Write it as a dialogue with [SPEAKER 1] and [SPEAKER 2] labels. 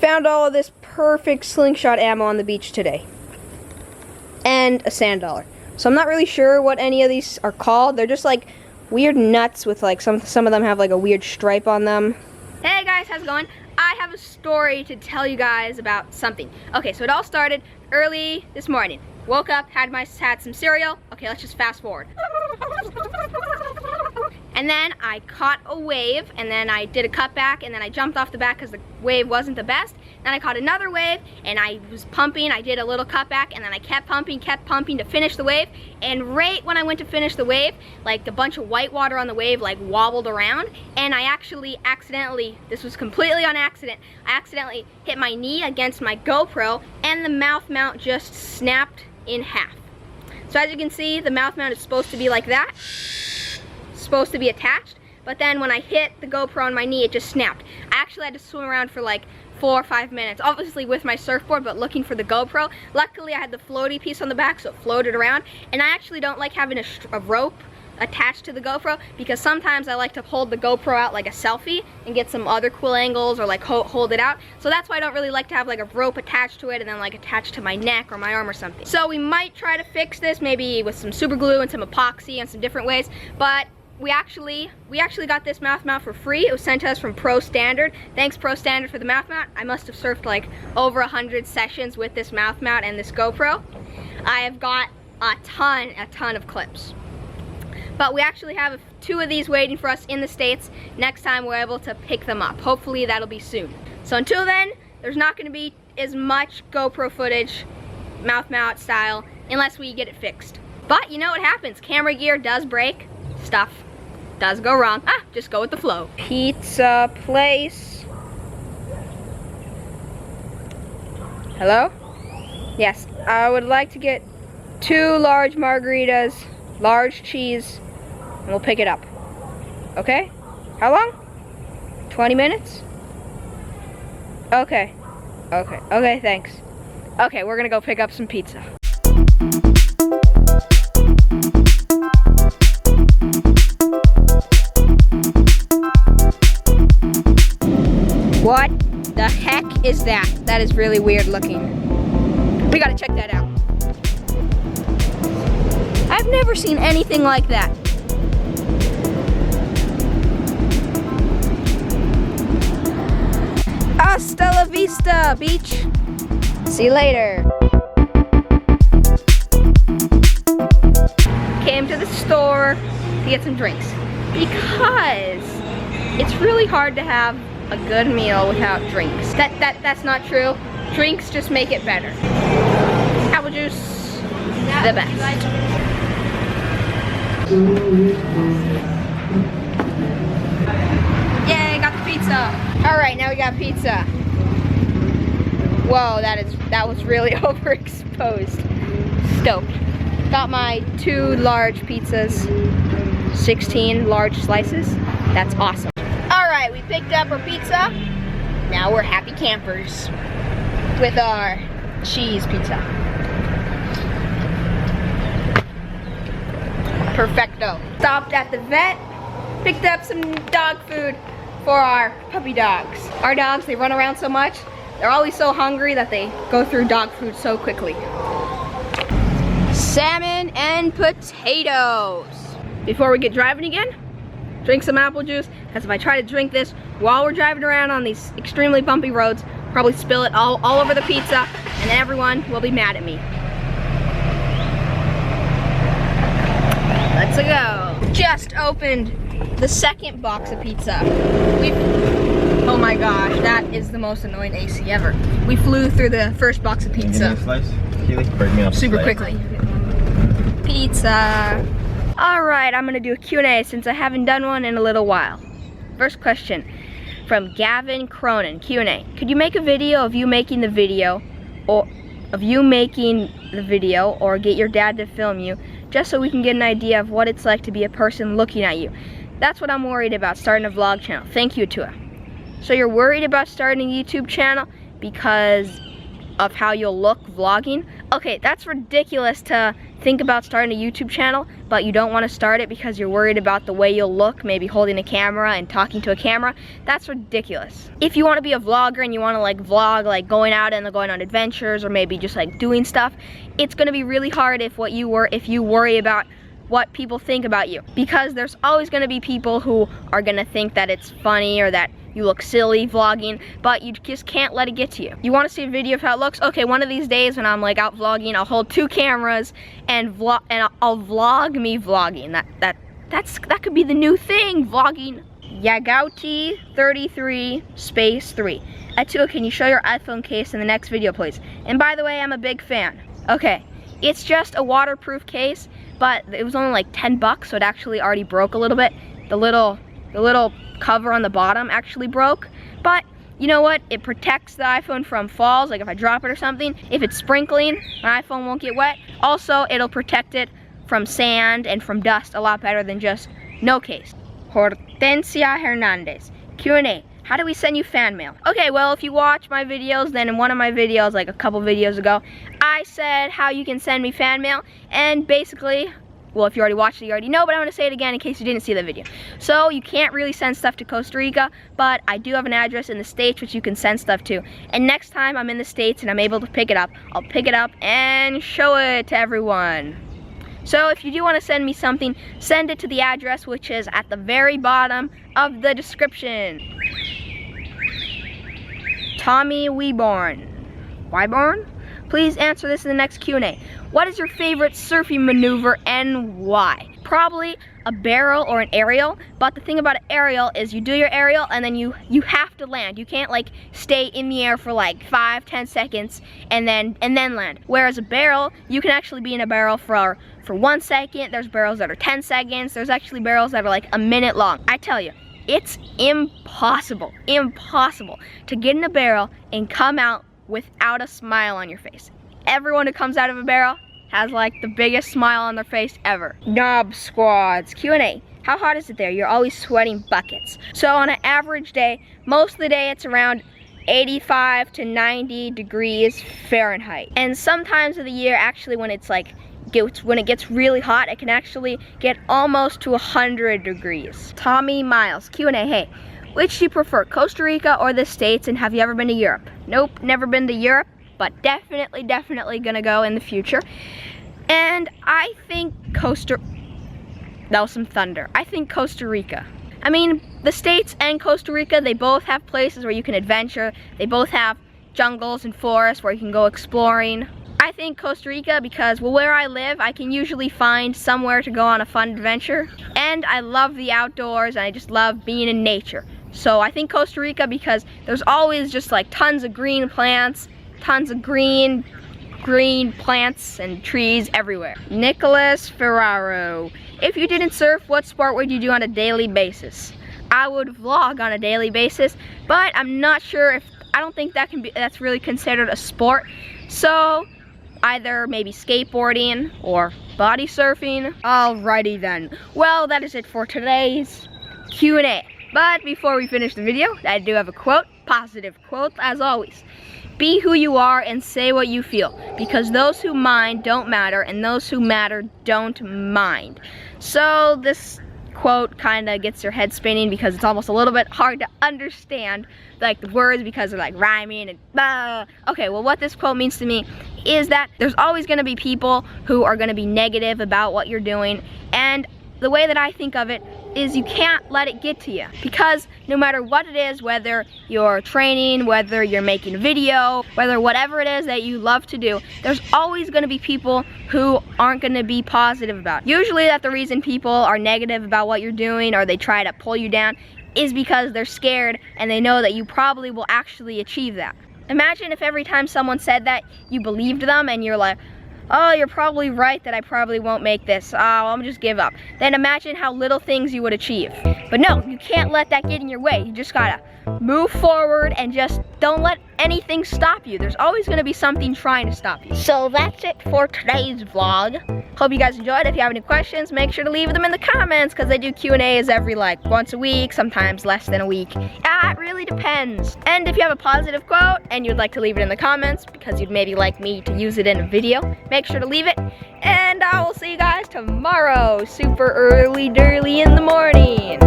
[SPEAKER 1] Found all of this perfect slingshot ammo on the beach today. And a sand dollar. So I'm not really sure what any of these are called. They're just like weird nuts with like some of them have like a weird stripe on them. Hey guys, how's it going? I have a story to tell you guys about something. Okay, so it all started early this morning. Woke up, had some cereal. Okay, let's just fast forward. And then I caught a wave, and then I did a cutback, and then I jumped off the back because the wave wasn't the best. Then I caught another wave, and I was pumping. I did a little cutback, and then I kept pumping to finish the wave. And right when I went to finish the wave, like the bunch of white water on the wave like wobbled around, and I actually accidentally, this was completely on accident, I accidentally hit my knee against my GoPro, and the mouth mount just snapped in half. So as you can see, the mouth mount is supposed to be like that. Supposed to be attached, but then when I hit the GoPro on my knee, it just snapped. I actually had to swim around for like 4 or 5 minutes, obviously with my surfboard, but looking for the GoPro. Luckily I had the floaty piece on the back, so it floated around, and I actually don't like having a rope attached to the GoPro because sometimes I like to hold the GoPro out like a selfie and get some other cool angles, or like hold it out. So that's why I don't really like to have like a rope attached to it and then like attached to my neck or my arm or something. So we might try to fix this maybe with some super glue and some epoxy and some different ways, but we actually got this mouth mount for free. It was sent to us from Pro Standard. Thanks Pro Standard for the mouth mount. I must have surfed like over 100 sessions with this mouth mount and this GoPro. I have got a ton of clips. But we actually have 2 of these waiting for us in the States. Next time we're able to pick them up. Hopefully that'll be soon. So until then, there's not gonna be as much GoPro footage, mouth mount style, unless we get it fixed. But you know what happens, camera gear does break, stuff does go wrong. Just go with the flow. Pizza place. Hello? Yes, I would like to get 2 large margaritas, large cheese, and we'll pick it up. Okay? How long? 20 minutes? Okay. Okay, thanks. Okay, we're gonna go pick up some pizza. What the heck is that? That is really weird looking. We gotta check that out. I've never seen anything like that. Hasta la vista, beach. See you later. Came to the store to get some drinks because it's really hard to have a good meal without drinks. That's not true. Drinks just make it better. Apple juice, the best. Yay, got the pizza. All right, now we got pizza. Whoa, that was really overexposed. Stoked. Got my 2 large pizzas, 16 large slices. That's awesome. All right, we picked up our pizza. Now we're happy campers with our cheese pizza. Perfecto. Stopped at the vet, picked up some dog food for our puppy dogs. Our dogs, they run around so much, they're always so hungry that they go through dog food so quickly. Salmon and potatoes. Before we get driving again, drink some apple juice, because if I try to drink this while we're driving around on these extremely bumpy roads, probably spill it all over the pizza, and everyone will be mad at me. Let's go. Just opened the 2nd box of pizza. Oh my gosh, that is the most annoying AC ever. We flew through the 1st box of pizza super quickly. Pizza. All right, I'm gonna do a Q&A since I haven't done one in a little while. First question from Gavin Cronin, Q&A. Could you make a video of you making the video, or get your dad to film you, just so we can get an idea of what it's like to be a person looking at you? That's what I'm worried about, starting a vlog channel. Thank you, Tua. So you're worried about starting a YouTube channel because of how you'll look vlogging? Okay, that's ridiculous to think about starting a YouTube channel, but you don't want to start it because you're worried about the way you'll look, maybe holding a camera and talking to a camera. That's ridiculous. If you want to be a vlogger and you want to like vlog like going out and going on adventures or maybe just like doing stuff, it's going to be really hard if you worry about what people think about you, because there's always going to be people who are going to think that it's funny or that you look silly vlogging, but you just can't let it get to you. You want to see a video of how it looks? Okay, one of these days when I'm like out vlogging, I'll hold 2 cameras and I'll vlog me vlogging. That could be the new thing, vlogging. Yagauti 33 space 3. Atua, can you show your iPhone case in the next video, please? And by the way, I'm a big fan. Okay, it's just a waterproof case, but it was only like 10 bucks, so it actually already broke a little bit. The little cover on the bottom actually broke, but you know what? It protects the iPhone from falls, like if I drop it or something. If it's sprinkling, my iPhone won't get wet. Also, it'll protect it from sand and from dust a lot better than just no case. Hortensia Hernandez, Q&A. How do we send you fan mail? Okay, well, if you watch my videos, then in one of my videos, like a couple videos ago, I said how you can send me fan mail, and basically, well, if you already watched it, you already know, but I'm gonna say it again in case you didn't see the video. So you can't really send stuff to Costa Rica, but I do have an address in the States which you can send stuff to. And next time I'm in the States and I'm able to pick it up, I'll pick it up and show it to everyone. So if you do want to send me something, send it to the address which is at the very bottom of the description. Tommy Wyborn. Please answer this in the next Q&A. What is your favorite surfing maneuver and why? Probably a barrel or an aerial, but the thing about an aerial is you do your aerial and then you have to land. You can't like stay in the air for like 5-10 seconds and then land. Whereas a barrel, you can actually be in a barrel for 1 second. There's barrels that are 10 seconds. There's actually barrels that are like a minute long. I tell you, it's impossible to get in a barrel and come out without a smile on your face. Everyone who comes out of a barrel has like the biggest smile on their face ever. Knob Squads, Q&A. How hot is it there? You're always sweating buckets. So on an average day, most of the day it's around 85 to 90 degrees Fahrenheit. And sometimes of the year, actually when it gets really hot, it can actually get almost to 100 degrees. Tommy Miles, Q&A. Hey, which do you prefer, Costa Rica or the States, and have you ever been to Europe? Nope, never been to Europe, but definitely gonna go in the future. And I think that was some thunder. I think Costa Rica. I mean, the States and Costa Rica, they both have places where you can adventure. They both have jungles and forests where you can go exploring. I think Costa Rica because, well, where I live, I can usually find somewhere to go on a fun adventure. And I love the outdoors, and I just love being in nature. So I think Costa Rica because there's always just like tons of green plants, tons of green plants and trees everywhere. Nicholas Ferraro. If you didn't surf, what sport would you do on a daily basis? I would vlog on a daily basis, but I'm not sure I don't think that's really considered a sport. So either maybe skateboarding or body surfing. Alrighty then. Well, that is it for today's Q&A. But before we finish the video, I do have a quote, positive quote as always. Be who you are and say what you feel, because those who mind don't matter and those who matter don't mind. So this quote kind of gets your head spinning because it's almost a little bit hard to understand like the words because they're like rhyming and blah. Okay, well what this quote means to me is that there's always going to be people who are going to be negative about what you're doing, and the way that I think of it is you can't let it get to you, because no matter what it is, whether you're training, whether you're making a video, whether whatever it is that you love to do, there's always going to be people who aren't going to be positive about it. Usually that the reason people are negative about what you're doing or they try to pull you down is because they're scared and they know that you probably will actually achieve that. Imagine if every time someone said that, you believed them and you're like, oh, you're probably right that I probably won't make this. Oh, I'll just give up. Then imagine how little things you would achieve. But no, you can't let that get in your way. You just gotta move forward and just don't let anything stop you. There's always gonna be something trying to stop you. So that's it for today's vlog. Hope you guys enjoyed. If you have any questions, make sure to leave them in the comments because I do Q&As every like once a week, sometimes less than a week. It really depends. And if you have a positive quote and you'd like to leave it in the comments because you'd maybe like me to use it in a video, make sure to leave it. And I will see you guys tomorrow, super early in the morning.